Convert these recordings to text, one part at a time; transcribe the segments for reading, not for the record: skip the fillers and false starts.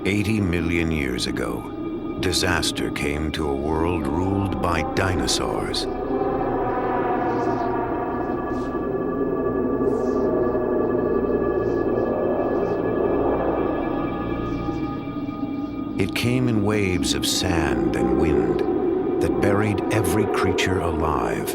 80 million years ago, disaster came to a world ruled by dinosaurs. It came in waves of sand and wind that buried every creature alive.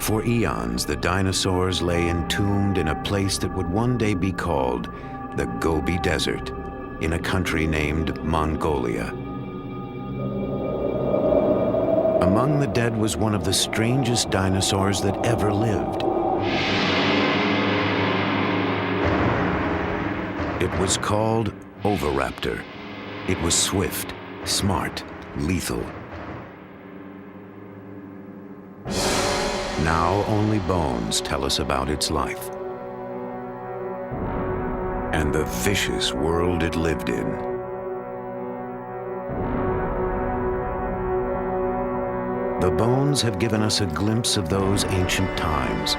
For eons, the dinosaurs lay entombed in a place that would one day be called the Gobi Desert, in a country named Mongolia. Among the dead was one of the strangest dinosaurs that ever lived. It was called Oviraptor. It was swift, smart, lethal. Now only bones tell us about its life and the vicious world it lived in. The bones have given us a glimpse of those ancient times.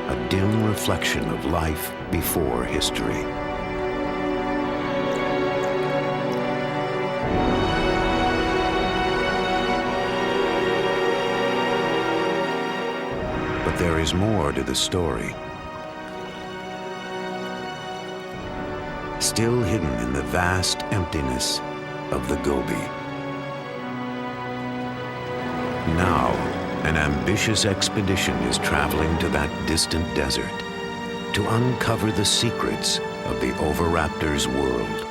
A dim reflection of life before history. But there is more to the story. Still hidden in the vast emptiness of the Gobi. Now, an ambitious expedition is traveling to that distant desert to uncover the secrets of the Oviraptor's world.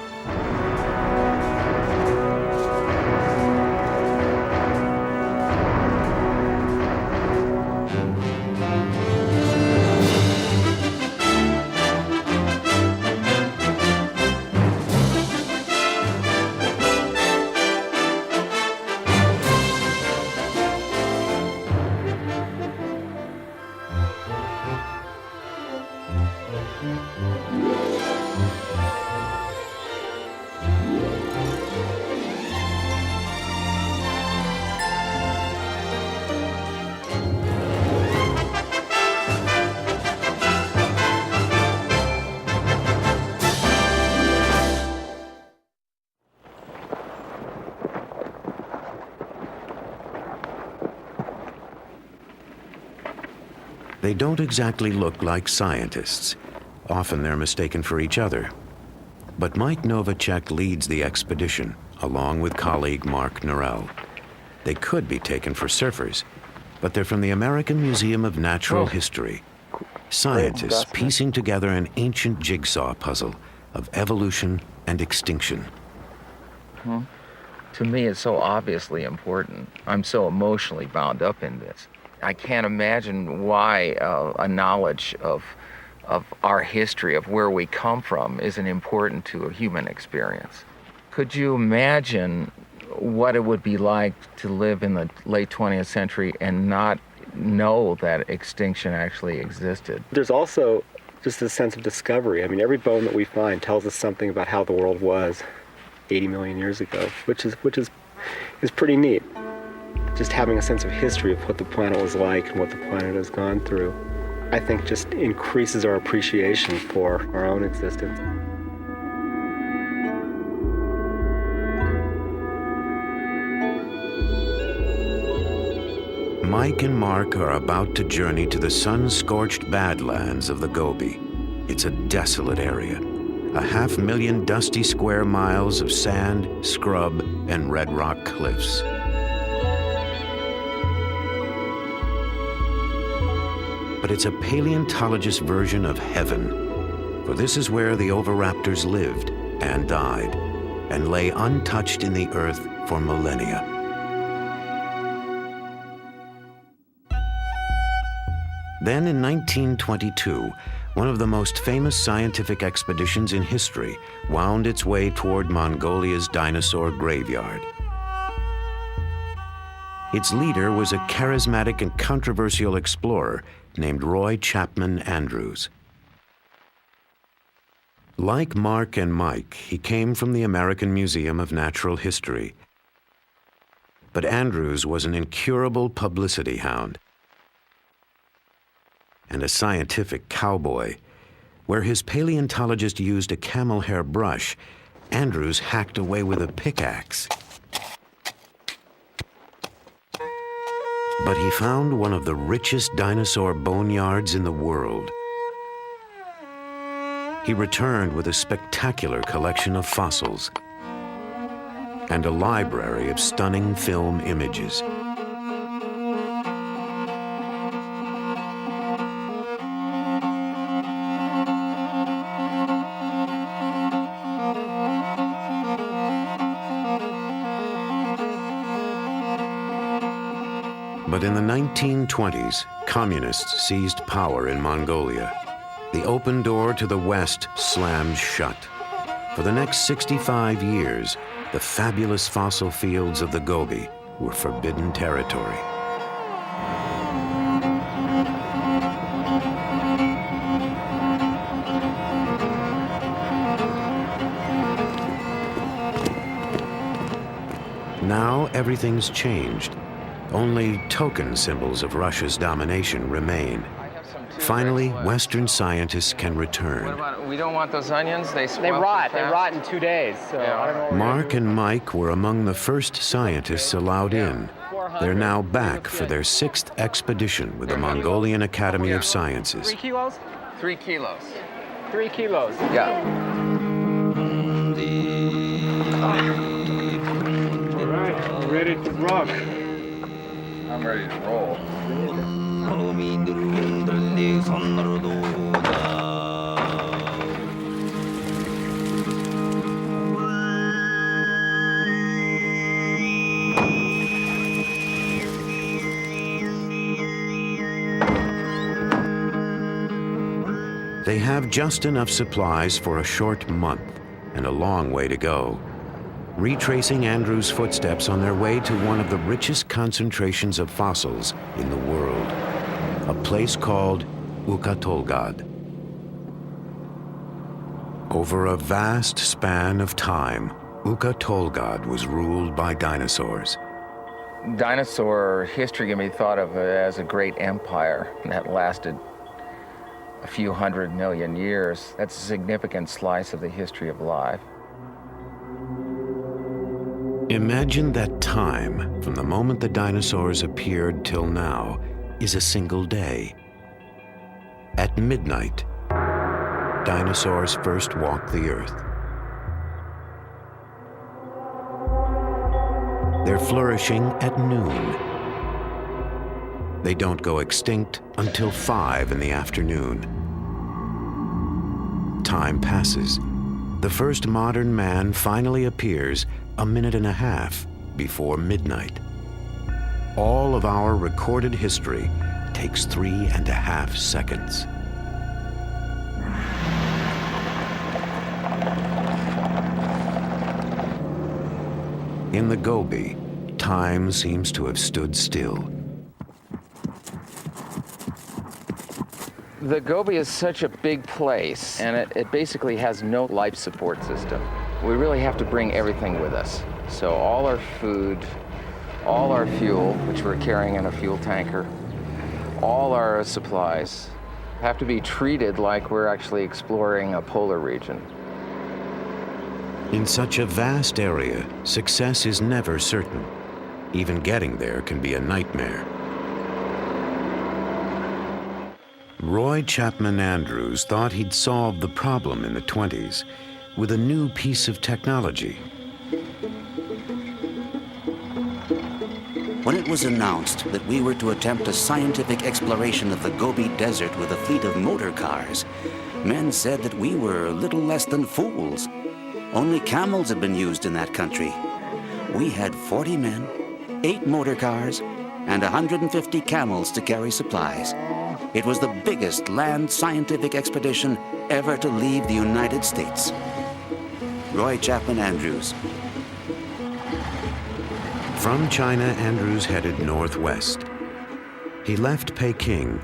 They don't exactly look like scientists. Often they're mistaken for each other. But Mike Novacek leads the expedition, along with colleague Mark Norell. They could be taken for surfers, but they're from the American Museum of Natural History. Scientists piecing together an ancient jigsaw puzzle of evolution and extinction. To me, it's so obviously important. I'm so emotionally bound up in this. I can't imagine why a knowledge of our history, of where we come from, isn't important to a human experience. Could you imagine what it would be like to live in the late 20th century and not know that extinction actually existed? There's also just a sense of discovery. I mean, every bone that we find tells us something about how the world was 80 million years ago, which is pretty neat. Just having a sense of history of what the planet was like and what the planet has gone through, I think just increases our appreciation for our own existence. Mike and Mark are about to journey to the sun-scorched badlands of the Gobi. It's a desolate area, 500,000 dusty square miles of sand, scrub, and red rock cliffs. But it's a paleontologist version of heaven, for this is where the Oviraptors lived and died, and lay untouched in the earth for millennia. Then in 1922, one of the most famous scientific expeditions in history wound its way toward Mongolia's dinosaur graveyard. Its leader was a charismatic and controversial explorer named Roy Chapman Andrews. Like Mark and Mike, he came from the American Museum of Natural History. But Andrews was an incurable publicity hound and a scientific cowboy. Where his paleontologist used a camel hair brush, Andrews hacked away with a pickaxe. But he found one of the richest dinosaur boneyards in the world. He returned with a spectacular collection of fossils and a library of stunning film images. But in the 1920s, communists seized power in Mongolia. The open door to the West slammed shut. For the next 65 years, the fabulous fossil fields of the Gobi were forbidden territory. Now everything's changed. Only token symbols of Russia's domination remain. Finally, Western scientists can return. What about, we don't want those onions? They rot. They rot in 2 days. So Yeah. I don't know what we're Mark gonna and Mike were among the first scientists allowed in. They're now back for their 6th expedition with the Mongolian Academy of do. Sciences. 3 kilos? 3 kilos. 3 kilos. Yeah. All right, ready to rock. I'm ready to roll. They have just enough supplies for a short month and a long way to go. Retracing Andrews' footsteps on their way to one of the richest concentrations of fossils in the world, a place called Ukatolgad. Over a vast span of time, Ukatolgad was ruled by dinosaurs. Dinosaur history can be thought of as a great empire that lasted a few 100 million years. That's a significant slice of the history of life. Imagine that time from the moment the dinosaurs appeared till now is a single day. At midnight, dinosaurs first walked the earth. They're flourishing at noon. They don't go extinct until 5 in the afternoon. Time passes. The first modern man finally appears a minute and a half before midnight. All of our recorded history takes 3.5 seconds. In the Gobi, time seems to have stood still. The Gobi is such a big place, and it basically has no life support system. We really have to bring everything with us. So all our food, all our fuel, which we're carrying in a fuel tanker, all our supplies have to be treated like we're actually exploring a polar region. In such a vast area, success is never certain. Even getting there can be a nightmare. Roy Chapman Andrews thought he'd solved the problem in the 20s with a new piece of technology. When it was announced that we were to attempt a scientific exploration of the Gobi Desert with a fleet of motor cars, men said that we were little less than fools. Only camels had been used in that country. We had 40 men, 8 motor cars, and 150 camels to carry supplies. It was the biggest land scientific expedition ever to leave the United States. Roy Chapman Andrews. From China, Andrews headed northwest. He left Peking,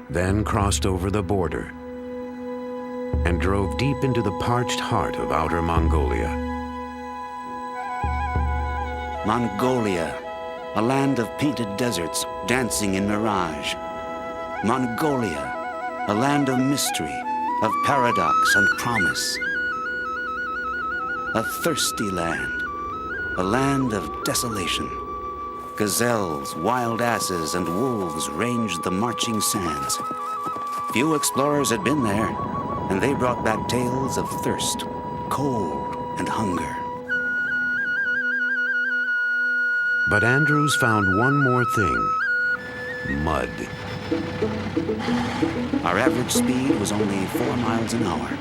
then crossed over the border. and drove deep into the parched heart of outer Mongolia. Mongolia, a land of painted deserts dancing in mirage. Mongolia, a land of mystery, of paradox and promise. A thirsty land, a land of desolation. Gazelles, wild asses, and wolves ranged the marching sands. Few explorers had been there, and they brought back tales of thirst, cold, and hunger. But Andrews found one more thing: mud. Our average speed was only 4 miles an hour.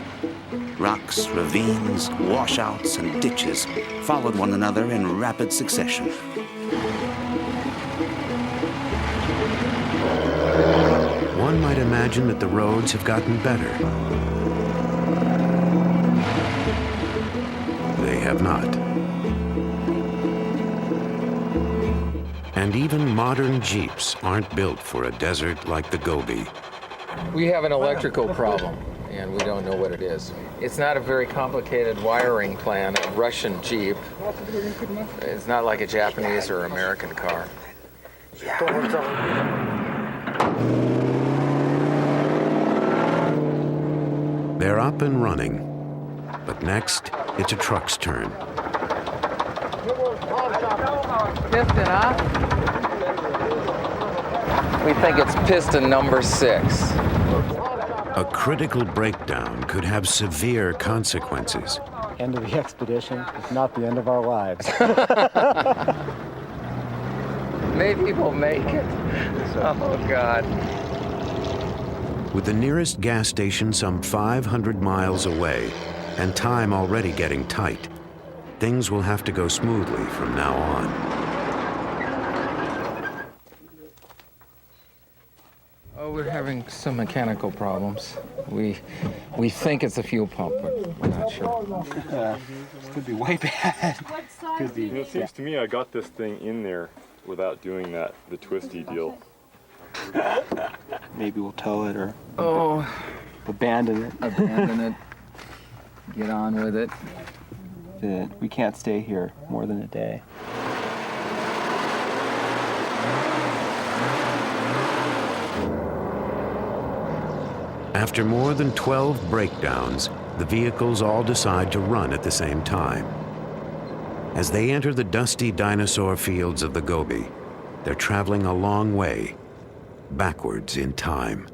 Rocks, ravines, washouts, and ditches followed one another in rapid succession. One might imagine that the roads have gotten better. They have not. And even modern Jeeps aren't built for a desert like the Gobi. We have an electrical problem, and we don't know what it is. It's not a very complicated wiring plan. A Russian Jeep. It's not like a Japanese or American car. They're up and running. But next, it's a truck's turn. Piston, huh? We think it's piston number 6. A critical breakdown could have severe consequences. End of the expedition, if not the end of our lives. Maybe we'll make it. Oh, God. With the nearest gas station some 500 miles away and time already getting tight, things will have to go smoothly from now on. Oh, we're having some mechanical problems. We think it's a fuel pump, but we're not sure. This could be way bad. Could be. It seems to me I got this thing in there without doing the twisty deal. Maybe we'll tow it or Abandon it. Get on with it. We can't stay here more than a day. After more than 12 breakdowns, the vehicles all decide to run at the same time. As they enter the dusty dinosaur fields of the Gobi, they're traveling a long way, backwards in time.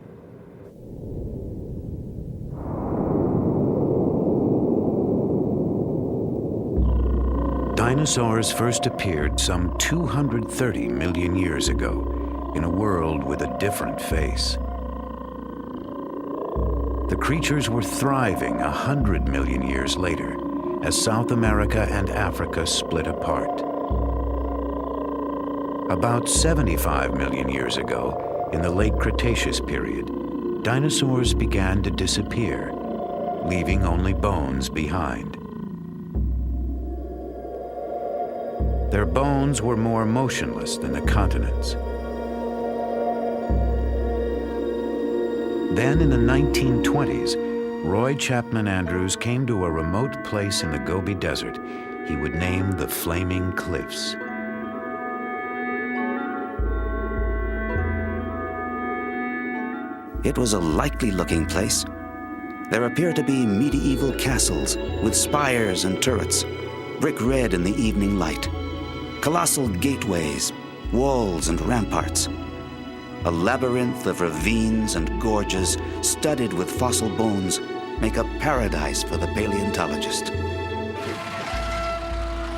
Dinosaurs first appeared some 230 million years ago in a world with a different face. The creatures were thriving 100 million years later as South America and Africa split apart. About 75 million years ago, in the late Cretaceous period, dinosaurs began to disappear, leaving only bones behind. Their bones were more motionless than the continents. Then in the 1920s, Roy Chapman Andrews came to a remote place in the Gobi Desert he would name the Flaming Cliffs. It was a likely-looking place. There appeared to be medieval castles with spires and turrets, brick red in the evening light, colossal gateways, walls and ramparts. A labyrinth of ravines and gorges studded with fossil bones make a paradise for the paleontologist.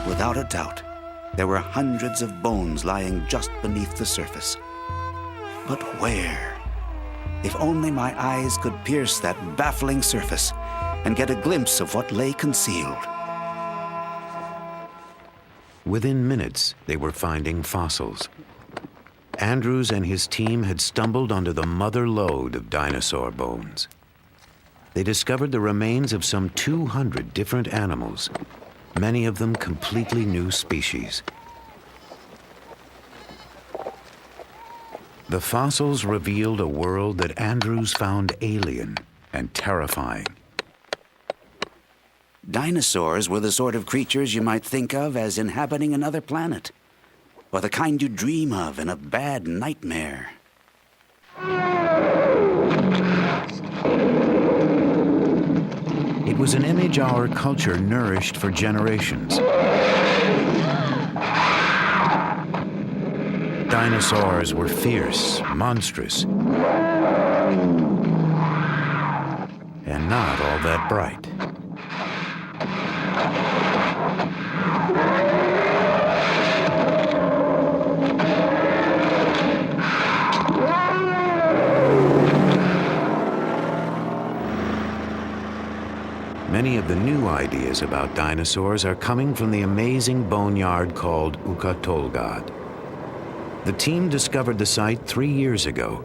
Without a doubt, there were hundreds of bones lying just beneath the surface. But where? If only my eyes could pierce that baffling surface and get a glimpse of what lay concealed. Within minutes, they were finding fossils. Andrews and his team had stumbled onto the mother lode of dinosaur bones. They discovered the remains of some 200 different animals, many of them completely new species. The fossils revealed a world that Andrews found alien and terrifying. Dinosaurs were the sort of creatures you might think of as inhabiting another planet, or the kind you dream of in a bad nightmare. It was an image our culture nourished for generations. Dinosaurs were fierce, monstrous, and not all that bright. Many of the new ideas about dinosaurs are coming from the amazing boneyard called Ukatolgad. The team discovered the site 3 years ago.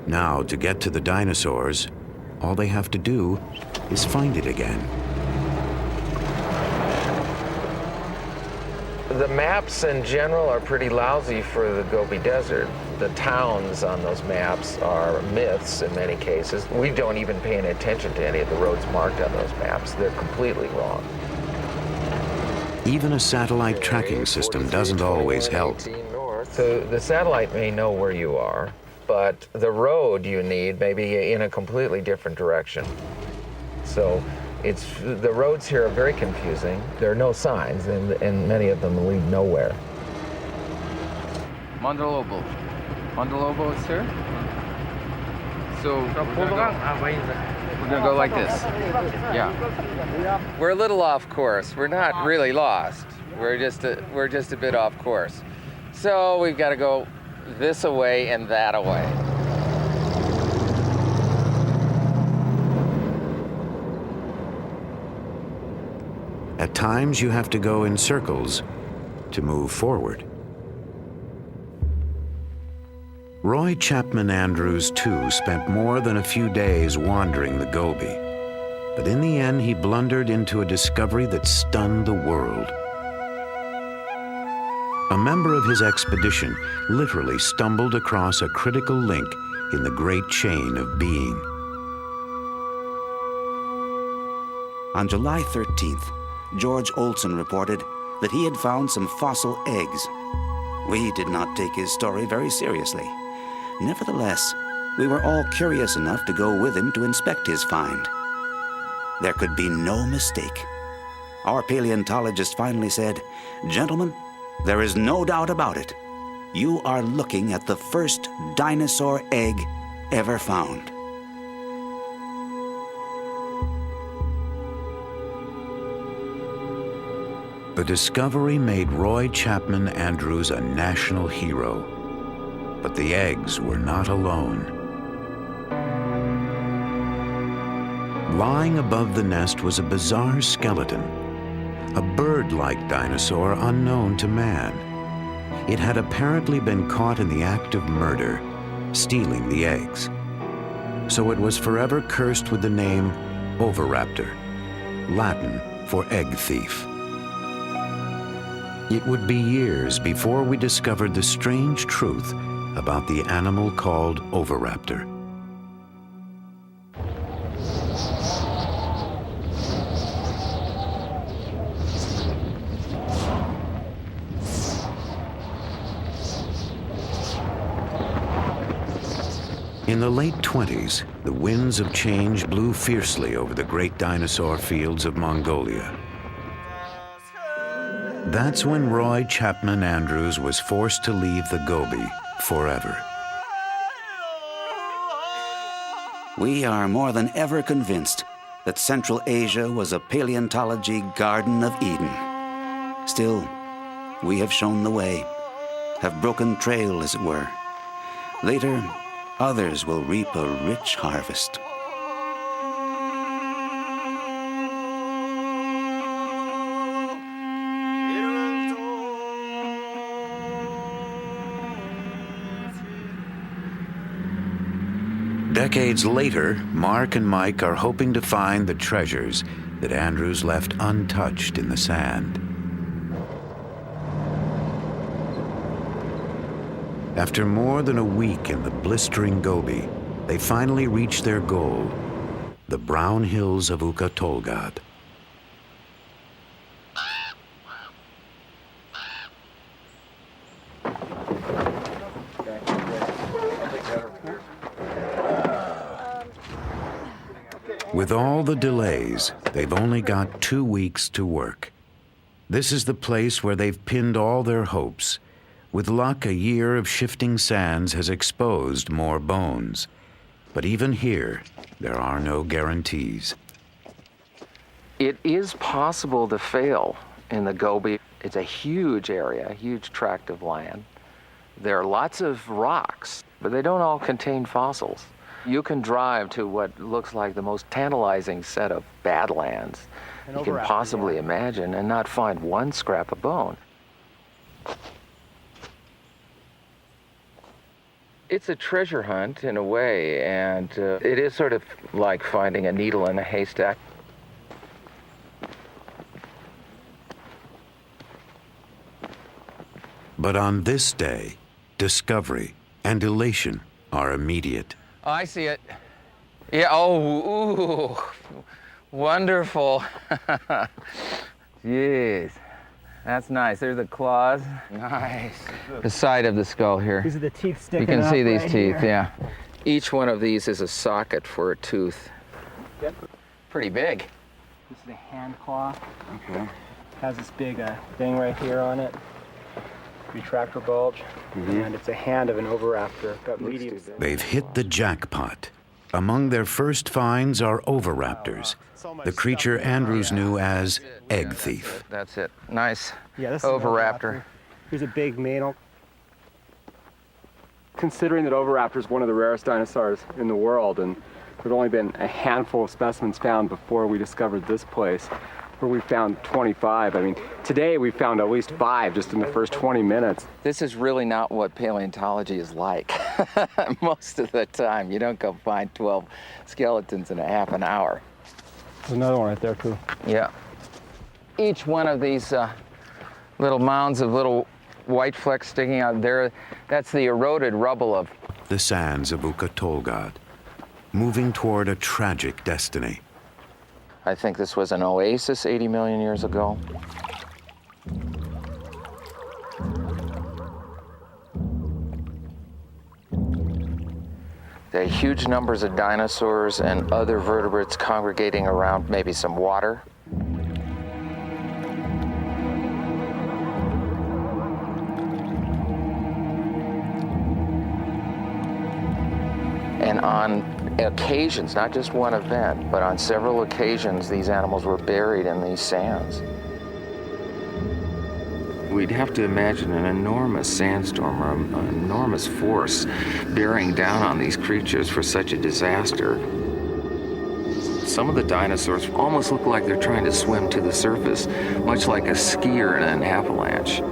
Now, to get to the dinosaurs, all they have to do is find it again. The maps in general are pretty lousy for the Gobi Desert. The towns on those maps are myths in many cases. We don't even pay any attention to any of the roads marked on those maps. They're completely wrong. Even a satellite tracking system doesn't always help. So the satellite may know where you are, but the road you need may be in a completely different direction. So the roads here are very confusing. There are no signs, and many of them lead nowhere. Mandalobo. Mandalobo is here. So we're gonna go like this. Yeah. We're a little off course. We're not really lost. We're just a bit off course. So we've got to go this away and that away. At times, you have to go in circles to move forward. Roy Chapman Andrews, too, spent more than a few days wandering the Gobi. But in the end, he blundered into a discovery that stunned the world. A member of his expedition literally stumbled across a critical link in the great chain of being. On July 13th, George Olson reported that he had found some fossil eggs. We did not take his story very seriously. Nevertheless, we were all curious enough to go with him to inspect his find. There could be no mistake. Our paleontologist finally said, "Gentlemen, there is no doubt about it. You are looking at the first dinosaur egg ever found." The discovery made Roy Chapman Andrews a national hero. But the eggs were not alone. Lying above the nest was a bizarre skeleton, a bird-like dinosaur unknown to man. It had apparently been caught in the act of murder, stealing the eggs. So it was forever cursed with the name Oviraptor, Latin for egg thief. It would be years before we discovered the strange truth about the animal called Oviraptor. In the late 20s, the winds of change blew fiercely over the great dinosaur fields of Mongolia. That's when Roy Chapman Andrews was forced to leave the Gobi forever. We are more than ever convinced that Central Asia was a paleontology Garden of Eden. Still, we have shown the way, have broken trail, as it were. Later, others will reap a rich harvest. Decades later, Mark and Mike are hoping to find the treasures that Andrews left untouched in the sand. After more than a week in the blistering Gobi, they finally reach their goal, the brown hills of Ukatolgad. With all the delays, they've only got 2 weeks to work. This is the place where they've pinned all their hopes. With luck, a year of shifting sands has exposed more bones. But even here, there are no guarantees. It is possible to fail in the Gobi. It's a huge area, a huge tract of land. There are lots of rocks, but they don't all contain fossils. You can drive to what looks like the most tantalizing set of badlands you can possibly imagine and not find one scrap of bone. It's a treasure hunt in a way, and it is sort of like finding a needle in a haystack. But on this day, discovery and elation are immediate. Oh, I see it. Yeah, oh, ooh, wonderful. Yes, that's nice. There's the claws. Nice. The side of the skull here. These are the teeth sticking You can up see these right teeth, here. yeah. Each one of these is a socket for a tooth. Yep. Pretty big. This is a hand claw. Okay. Has this big thing right here on it. Retractor bulge. And it's a hand of an oviraptor. Got medium. They've hit the jackpot. Among their first finds are oviraptors, the creature Andrews knew as egg thief. That's it. Nice. Yeah, this is an Oviraptor. Here's a big male. Considering that Oviraptor is one of the rarest dinosaurs in the world, and there'd only been a handful of specimens found before we discovered this place, where we found 25. I mean, today we found at least 5 just in the first 20 minutes. This is really not what paleontology is like. Most of the time, you don't go find 12 skeletons in a half an hour. There's another one right there too. Yeah. Each one of these little mounds of little white flecks sticking out there, that's the eroded rubble of The sands of Ukatolgad, moving toward a tragic destiny. I think this was an oasis 80 million years ago. There are huge numbers of dinosaurs and other vertebrates congregating around maybe some water. And on occasions, not just one event, but on several occasions, these animals were buried in these sands. We'd have to imagine an enormous sandstorm or an enormous force bearing down on these creatures for such a disaster. Some of the dinosaurs almost look like they're trying to swim to the surface, much like a skier in an avalanche,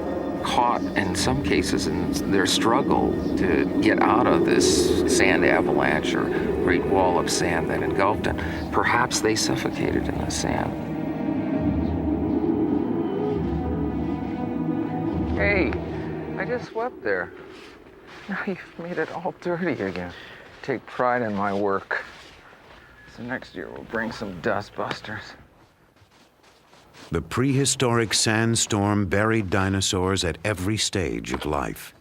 caught in some cases in their struggle to get out of this sand avalanche or great wall of sand that engulfed them. Perhaps they suffocated in the sand. Hey, I just swept there. Now you've made it all dirty again. Take pride in my work. So next year we'll bring some dust busters. The prehistoric sandstorm buried dinosaurs at every stage of life.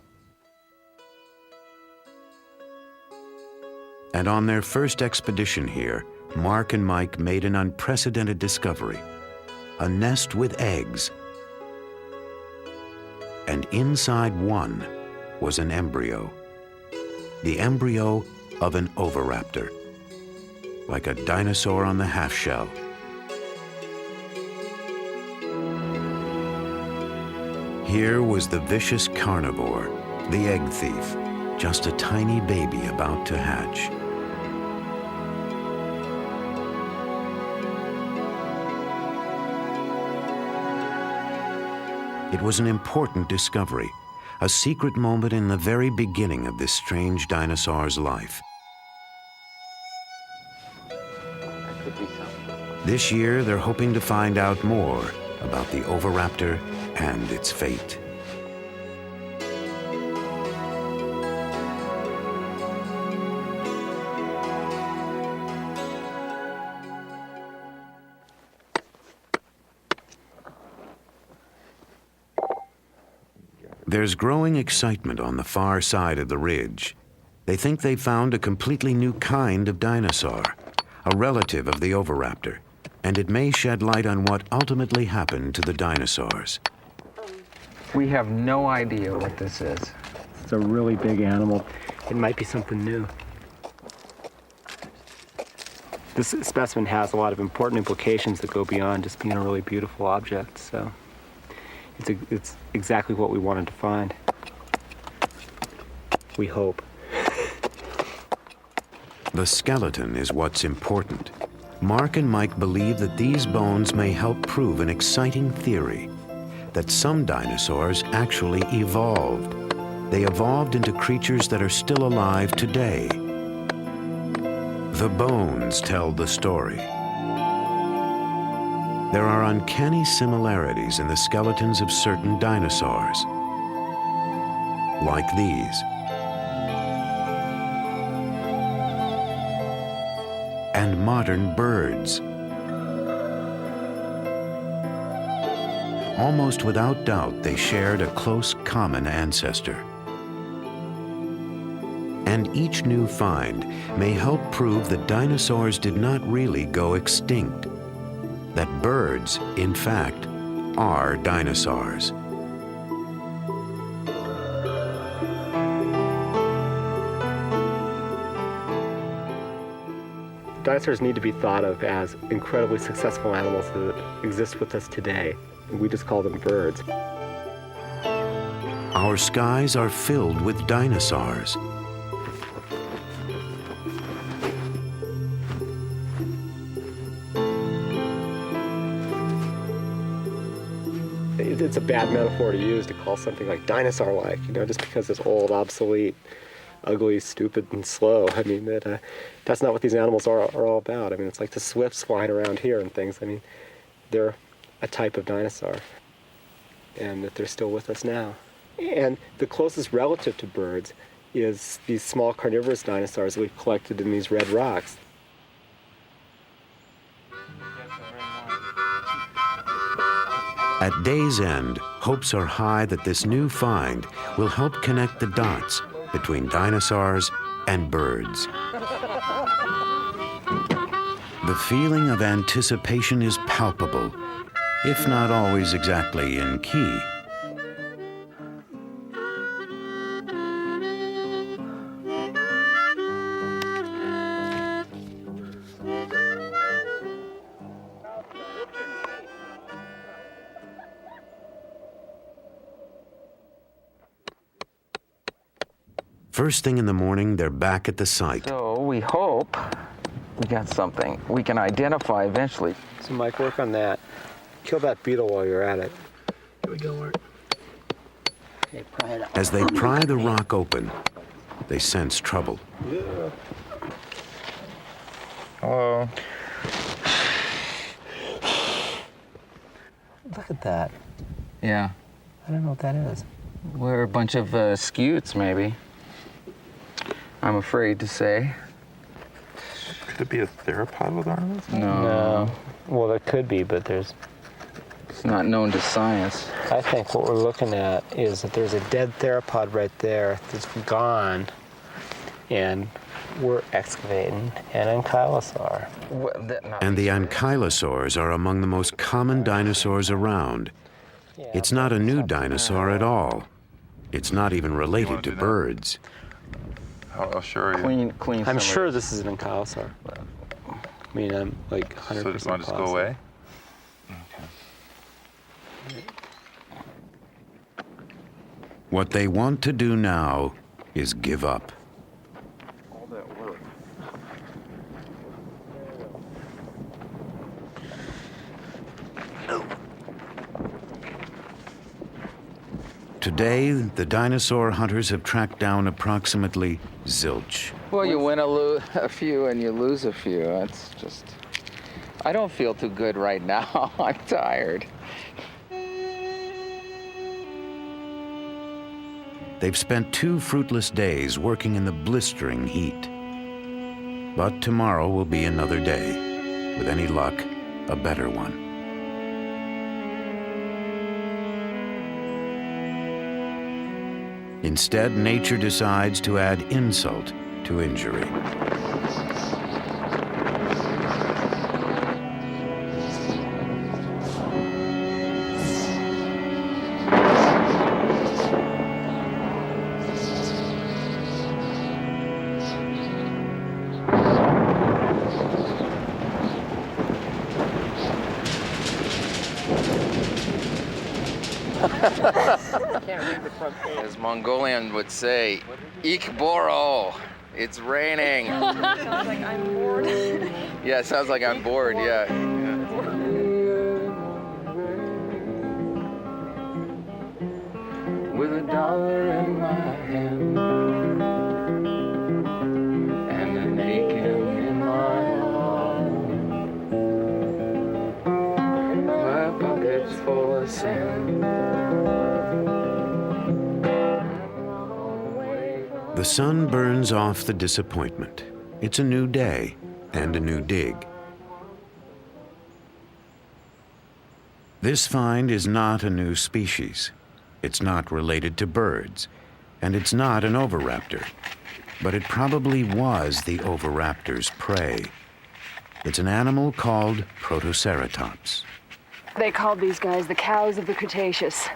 And on their first expedition here, Mark and Mike made an unprecedented discovery: a nest with eggs. And inside one was an embryo. The embryo of an oviraptor, like a dinosaur on the half-shell. Here was the vicious carnivore, the egg thief, just a tiny baby about to hatch. It was an important discovery, a secret moment in the very beginning of this strange dinosaur's life. This year, they're hoping to find out more about the oviraptor and its fate. There's growing excitement on the far side of the ridge. They think they found a completely new kind of dinosaur, a relative of the oviraptor, and it may shed light on what ultimately happened to the dinosaurs. We have no idea what this is. It's a really big animal. It might be something new. This specimen has a lot of important implications that go beyond just being a really beautiful object, so it's exactly what we wanted to find. We hope. The skeleton is what's important. Mark and Mike believe that these bones may help prove an exciting theory, that some dinosaurs actually evolved. They evolved into creatures that are still alive today. The bones tell the story. There are uncanny similarities in the skeletons of certain dinosaurs, like these. And modern birds. Almost without doubt, they shared a close common ancestor. And each new find may help prove that dinosaurs did not really go extinct, that birds, in fact, are dinosaurs. Dinosaurs need to be thought of as incredibly successful animals that exist with us today. We just call them birds. Our skies are filled with dinosaurs. It's a bad metaphor to use to call something like dinosaur-like, just because it's old, obsolete, ugly, stupid, and slow. I mean, that's not what these animals are all about. I mean, it's like the swifts flying around here and things. I mean, they're a type of dinosaur, and that they're still with us now. And the closest relative to birds is these small carnivorous dinosaurs that we've collected in these red rocks. At day's end, hopes are high that this new find will help connect the dots between dinosaurs and birds. The feeling of anticipation is palpable, if not always exactly in key. First thing in the morning, they're back at the site. So we hope we got something we can identify eventually. So Mike, work on that. Kill that beetle while you're at it. Here we go, Mark. Okay, pry it out. As they pry the rock open, they sense trouble. Yeah. Hello. Look at that. Yeah. I don't know what that is. We're a bunch of scutes, maybe. I'm afraid to say. Could it be a theropod with arms? No. Well, there could be, but It's not known to science. I think what we're looking at is that there's a dead theropod right there that's gone, and we're excavating an ankylosaur. And the ankylosaurs are among the most common dinosaurs around. It's not a new dinosaur at all. It's not even related to birds. I'll show you. Clean. I'm sure this is an ankylosaur. I mean, I'm like 100% So just want to just go positive. away? What they want to do now is give up. All that work. Today, the dinosaur hunters have tracked down approximately zilch. Well, you win a few and you lose a few. It's just... I don't feel too good right now. I'm tired. They've spent 2 fruitless days working in the blistering heat. But tomorrow will be another day. With any luck, a better one. Instead, nature decides to add insult to injury. can't read the front page. As Mongolian would say, Ik Boro. It's raining. Sounds like I'm bored. Yeah, it sounds like I'm bored, yeah. With $1 in my hand and an aching in my arm, my pocket's full of sand. The sun burns off the disappointment. It's a new day and a new dig. This find is not a new species. It's not related to birds, and it's not an oviraptor. But it probably was the oviraptor's prey. It's an animal called Protoceratops. They called these guys the cows of the Cretaceous.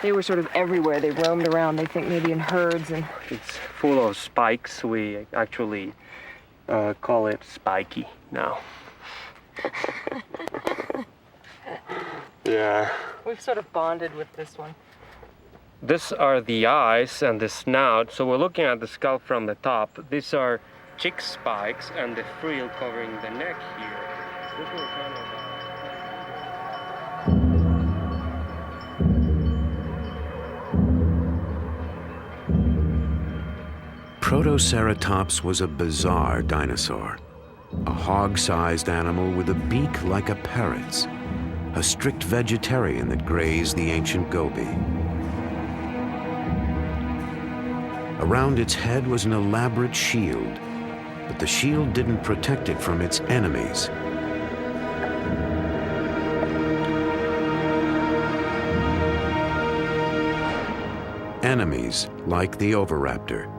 They were sort of everywhere. They roamed around, they think maybe in herds and... It's full of spikes. We actually call it spiky now. Yeah. We've sort of bonded with this one. These are the eyes and the snout. So we're looking at the skull from the top. These are chick spikes and the frill covering the neck here. This will kind of... Protoceratops was a bizarre dinosaur, a hog-sized animal with a beak like a parrot's, a strict vegetarian that grazed the ancient Gobi. Around its head was an elaborate shield, but the shield didn't protect it from its enemies. Enemies like the oviraptor.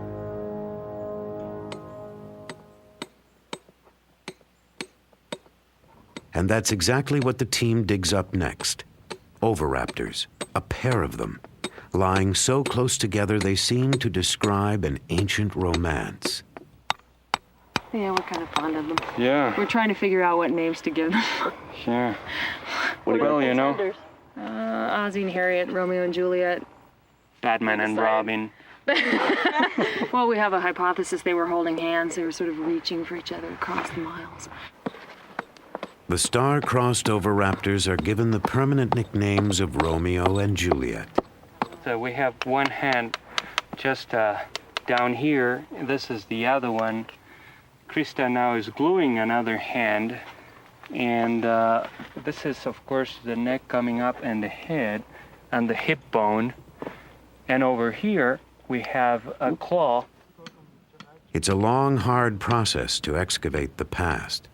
And that's exactly what the team digs up next. Oviraptors, a pair of them, lying so close together they seem to describe an ancient romance. Yeah, we're kind of fond of them. Yeah. We're trying to figure out what names to give them. Sure. Well, you know. Ozzie and Harriet, Romeo and Juliet. Batman and Robin. Well, we have a hypothesis they were holding hands. They were sort of reaching for each other across the miles. The star-crossed oviraptors are given the permanent nicknames of Romeo and Juliet. So we have one hand just down here. This is the other one. Krista now is gluing another hand. And this is, of course, the neck coming up and the head and the hip bone. And over here, we have a claw. It's a long, hard process to excavate the past,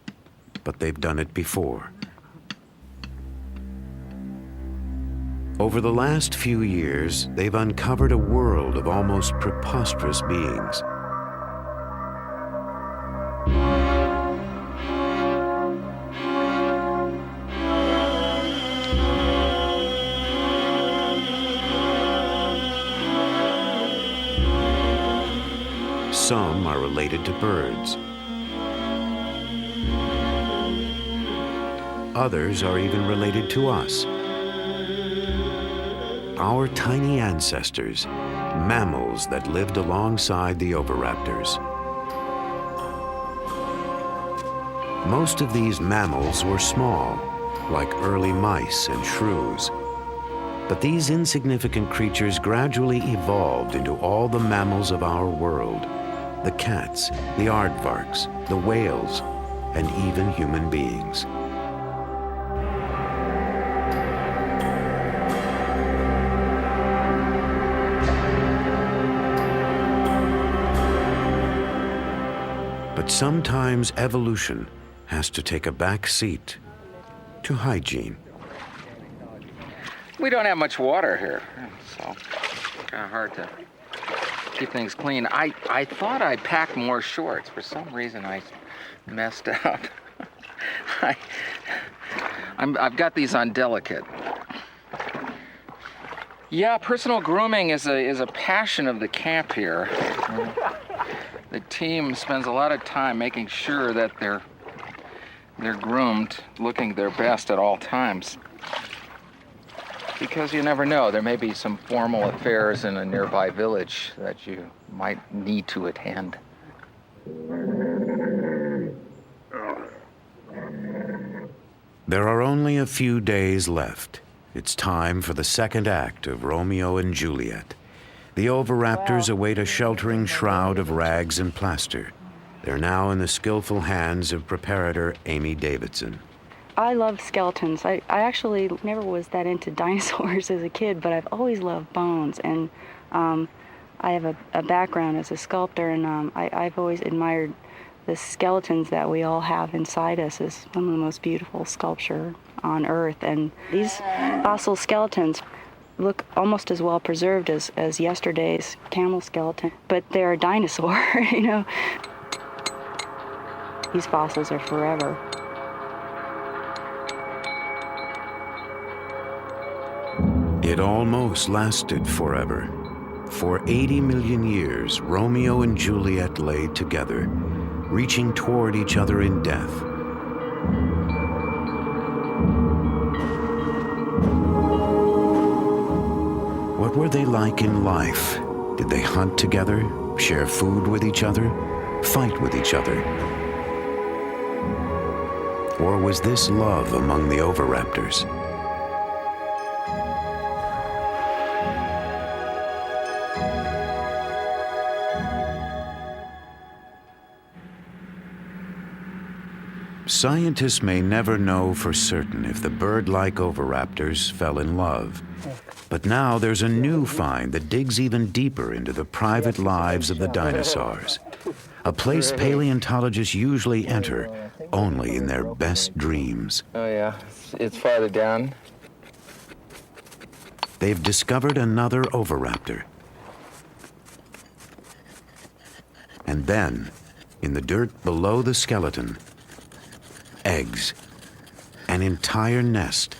but they've done it before. Over the last few years, they've uncovered a world of almost preposterous beings. Some are related to birds. Others are even related to us. Our tiny ancestors, mammals that lived alongside the oviraptors. Most of these mammals were small, like early mice and shrews. But these insignificant creatures gradually evolved into all the mammals of our world. The cats, the aardvarks, the whales, and even human beings. But sometimes evolution has to take a back seat to hygiene. We don't have much water here, so it's kind of hard to keep things clean. I thought I packed more shorts. For some reason, I messed up. I've got these on delicate. Yeah, personal grooming is a passion of the camp here. The team spends a lot of time making sure that they're groomed, looking their best at all times. Because you never know. There may be some formal affairs in a nearby village that you might need to attend. There are only a few days left. It's time for the second act of Romeo and Juliet. The oviraptors await a sheltering shroud of rags and plaster. They're now in the skillful hands of preparator Amy Davidson. I love skeletons. I actually never was that into dinosaurs as a kid, but I've always loved bones. And I have a background as a sculptor, and I've always admired the skeletons that we all have inside us as some of the most beautiful sculpture on Earth. And these fossil skeletons look almost as well preserved as yesterday's camel skeleton, but they're a dinosaur, you know. These fossils are forever. It almost lasted forever. For 80 million years, Romeo and Juliet lay together, reaching toward each other in death. What were they like in life? Did they hunt together, share food with each other, fight with each other? Or was this love among the oviraptors? Scientists may never know for certain if the bird-like oviraptors fell in love. But now there's a new find that digs even deeper into the private lives of the dinosaurs. A place paleontologists usually enter only in their best dreams. Oh yeah, it's farther down. They've discovered another oviraptor. And then, in the dirt below the skeleton, eggs, an entire nest.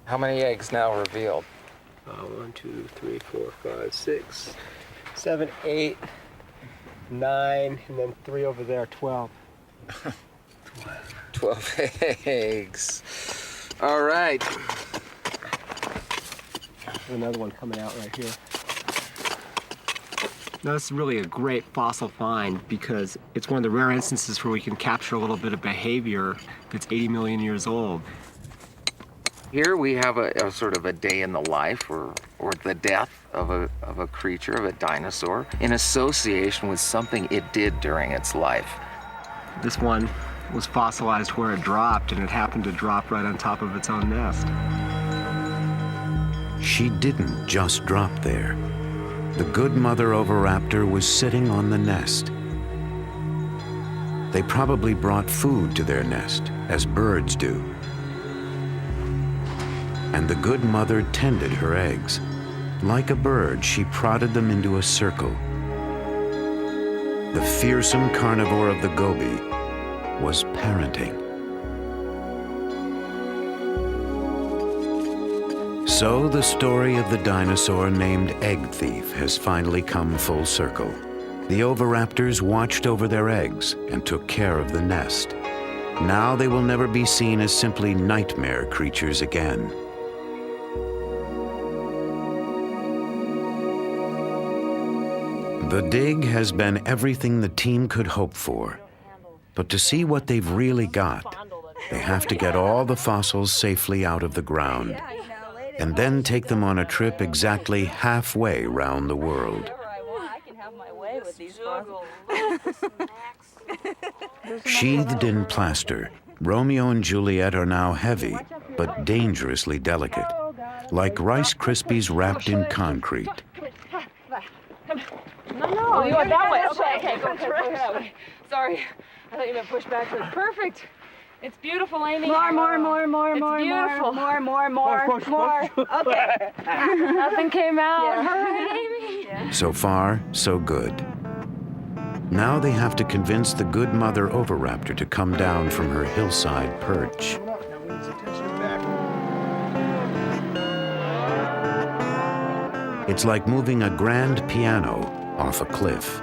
How many eggs now revealed? 1, 2, 3, 4, 5, 6, 7, 8, 9, and then 3 over there, 12. 12 eggs. All right. There's another one coming out right here. Now, this is really a great fossil find because it's one of the rare instances where we can capture a little bit of behavior that's 80 million years old. Here we have a sort of a day in the life or the death of a creature, of a dinosaur, in association with something it did during its life. This one was fossilized where it dropped, and it happened to drop right on top of its own nest. She didn't just drop there. The good mother oviraptor was sitting on the nest. They probably brought food to their nest, as birds do. And the good mother tended her eggs. Like a bird, she prodded them into a circle. The fearsome carnivore of the Gobi was parenting. So the story of the dinosaur named Egg Thief has finally come full circle. The oviraptors watched over their eggs and took care of the nest. Now they will never be seen as simply nightmare creatures again. The dig has been everything the team could hope for. But to see what they've really got, they have to get all the fossils safely out of the ground, and then take them on a trip exactly halfway round the world. Sheathed in plaster, Romeo and Juliet are now heavy, but dangerously delicate, like Rice Krispies wrapped in concrete. No, you went that way. Okay, go that way. Sorry, I thought you meant push back. Perfect. It's beautiful, Amy. More. Okay. Nothing came out. Yeah. All right, Amy. Yeah. So far, so good. Now they have to convince the good mother oviraptor to come down from her hillside perch. It's like moving a grand piano off a cliff.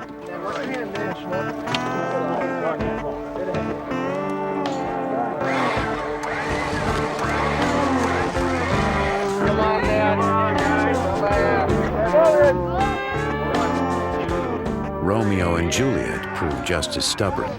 Romeo and Juliet prove just as stubborn.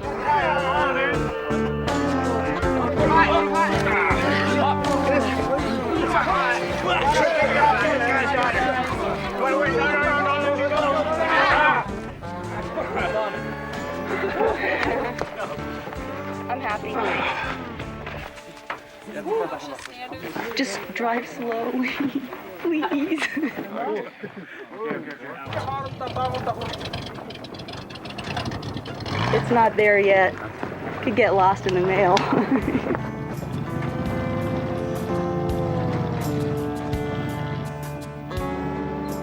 I'm happy. Just drive slowly, please. It's not there yet. Could get lost in the mail.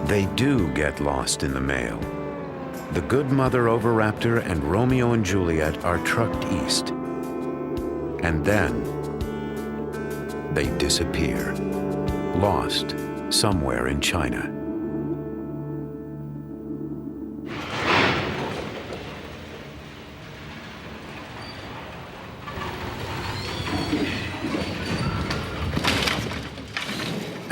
They do get lost in the mail. The good mother Oviraptor and Romeo and Juliet are trucked east. And then they disappear, lost somewhere in China.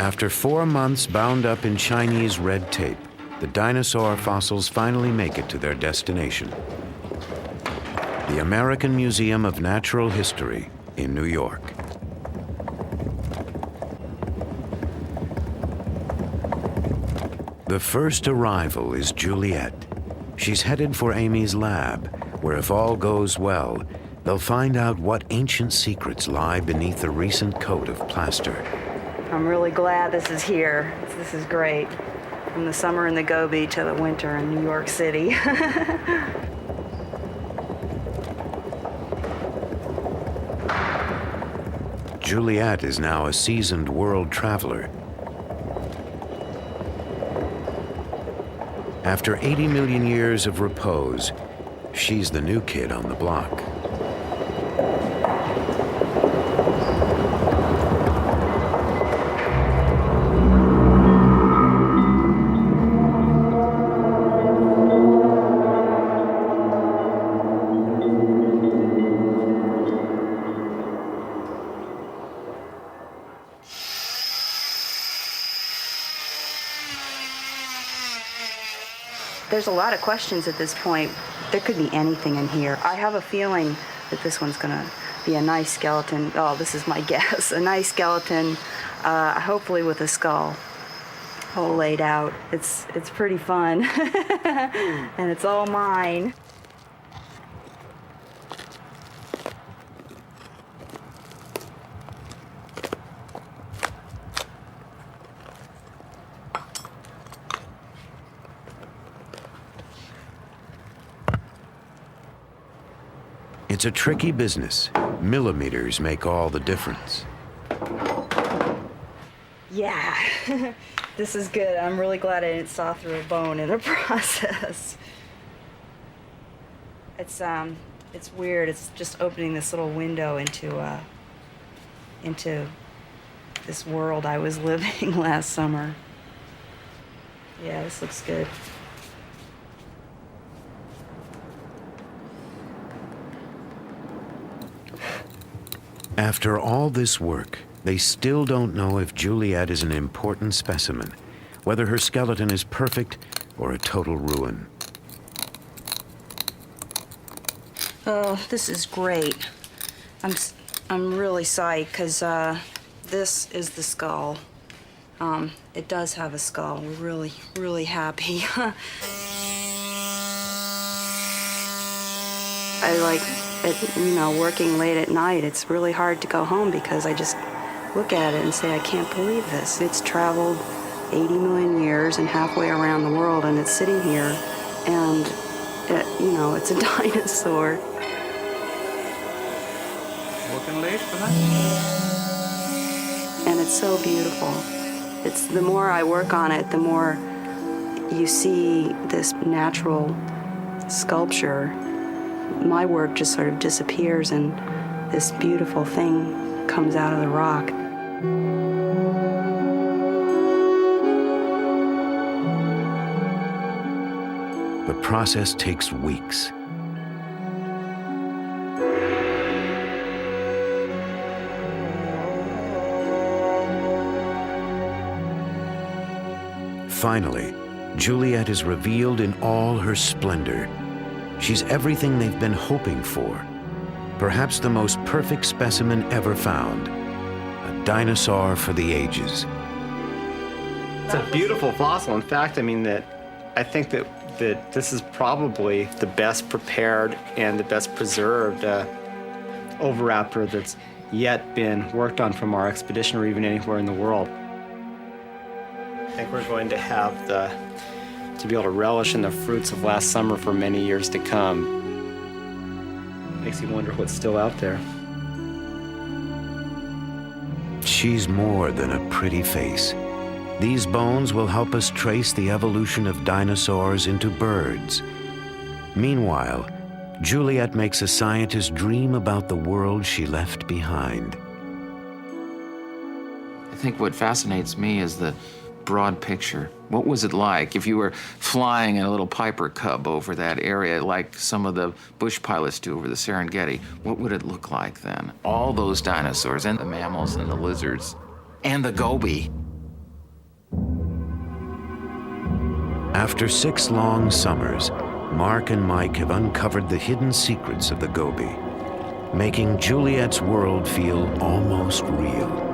After 4 months bound up in Chinese red tape, the dinosaur fossils finally make it to their destination. The American Museum of Natural History in New York. The first arrival is Juliet. She's headed for Amy's lab, where if all goes well, they'll find out what ancient secrets lie beneath the recent coat of plaster. I'm really glad this is here. This is great. From the summer in the Gobi to the winter in New York City. Juliet is now a seasoned world traveler. After 80 million years of repose, she's the new kid on the block. There's a lot of questions at this point. There could be anything in here. I have a feeling that this one's gonna be a nice skeleton. Oh, this is my guess. A nice skeleton, hopefully with a skull all laid out. It's pretty fun. And it's all mine. It's a tricky business. Millimeters make all the difference. Yeah, this is good. I'm really glad I didn't saw through a bone in the process. It's weird. It's just opening this little window into this world I was living last summer. Yeah, this looks good. After all this work, they still don't know if Juliet is an important specimen, whether her skeleton is perfect or a total ruin. Oh, this is great. I'm really psyched because this is the skull. It does have a skull. We're really, really happy. I like it, you know, working late at night. It's really hard to go home because I just look at it and say, I can't believe this. It's traveled 80 million years and halfway around the world, and it's sitting here, and you know, it's a dinosaur. Working late for that? And it's so beautiful. It's the more I work on it, the more you see this natural sculpture. My work just sort of disappears and this beautiful thing comes out of the rock. The process takes weeks. Finally, Juliet is revealed in all her splendor, She's everything they've been hoping for. Perhaps the most perfect specimen ever found. A dinosaur for the ages. It's a beautiful fossil. In fact, I think that this is probably the best prepared and the best preserved oviraptor that's yet been worked on from our expedition or even anywhere in the world. I think we're going to have to be able to relish in the fruits of last summer for many years to come. Makes you wonder what's still out there. She's more than a pretty face. These bones will help us trace the evolution of dinosaurs into birds. Meanwhile, Juliet makes a scientist dream about the world she left behind. I think what fascinates me is the broad picture. What was it like if you were flying in a little Piper Cub over that area like some of the bush pilots do over the Serengeti? What would it look like then? All those dinosaurs and the mammals and the lizards and the goby. After 6 long summers, Mark and Mike have uncovered the hidden secrets of the goby, making Juliet's world feel almost real.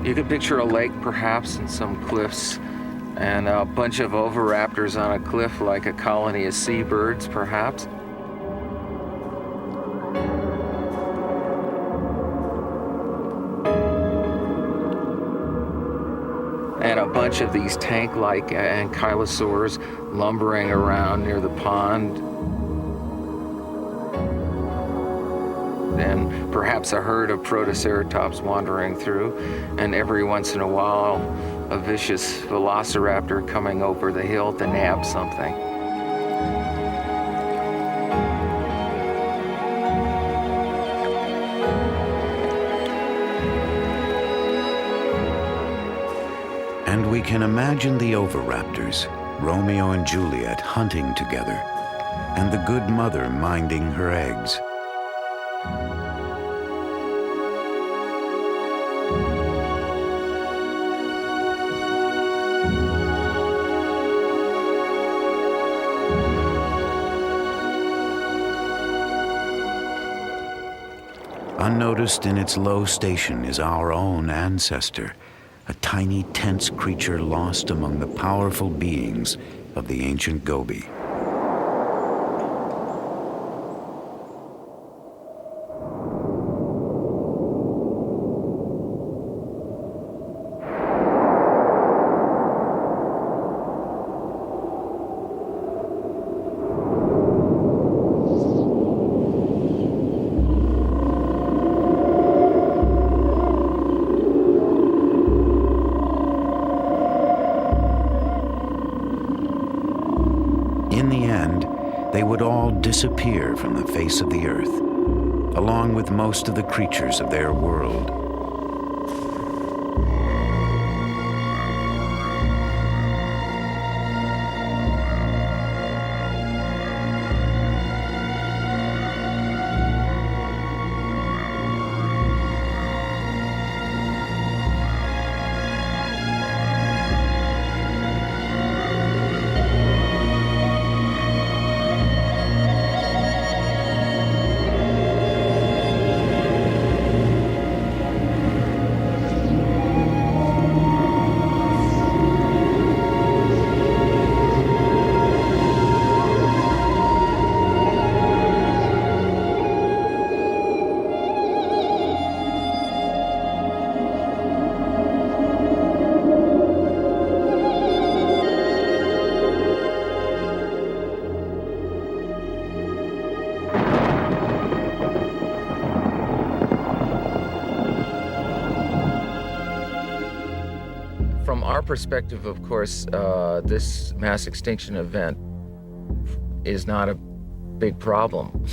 You could picture a lake, perhaps, and some cliffs, and a bunch of oviraptors on a cliff like a colony of seabirds, perhaps. And a bunch of these tank-like ankylosaurs lumbering around near the pond. And perhaps a herd of protoceratops wandering through, and every once in a while, a vicious velociraptor coming over the hill to nab something. And we can imagine the oviraptors, Romeo and Juliet hunting together, and the good mother minding her eggs. Unnoticed in its low station is our own ancestor, a tiny, tense creature lost among the powerful beings of the ancient goby. They would all disappear from the face of the earth, along with most of the creatures of their world. From our perspective, of course, this mass extinction event is not a big problem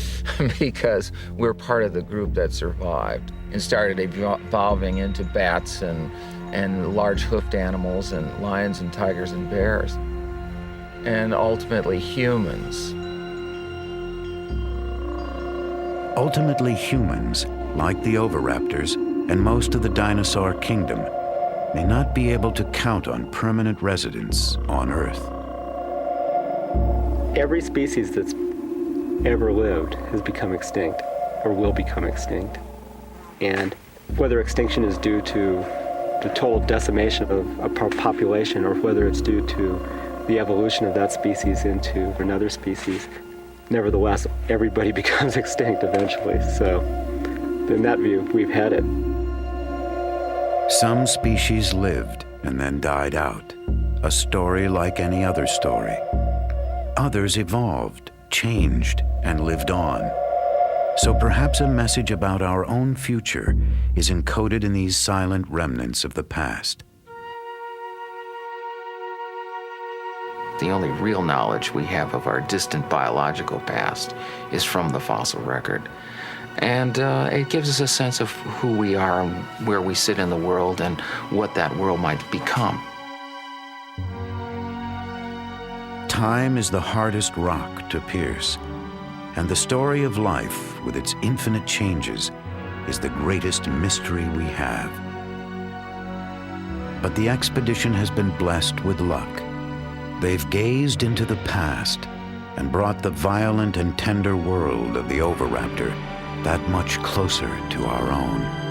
because we're part of the group that survived and started evolving into bats and large hoofed animals and lions and tigers and bears, and ultimately humans. Ultimately, humans, like the oviraptors and most of the dinosaur kingdom, may not be able to count on permanent residence on Earth. Every species that's ever lived has become extinct or will become extinct. And whether extinction is due to the total decimation of a population or whether it's due to the evolution of that species into another species, nevertheless, everybody becomes extinct eventually. So, in that view, we've had it. Some species lived and then died out, a story like any other story. Others evolved, changed, and lived on. So perhaps a message about our own future is encoded in these silent remnants of the past. The only real knowledge we have of our distant biological past is from the fossil record. And it gives us a sense of who we are and where we sit in the world and what that world might become. Time is the hardest rock to pierce, and the story of life, with its infinite changes, is the greatest mystery we have. But the expedition has been blessed with luck. They've gazed into the past and brought the violent and tender world of the oviraptor that much closer to our own.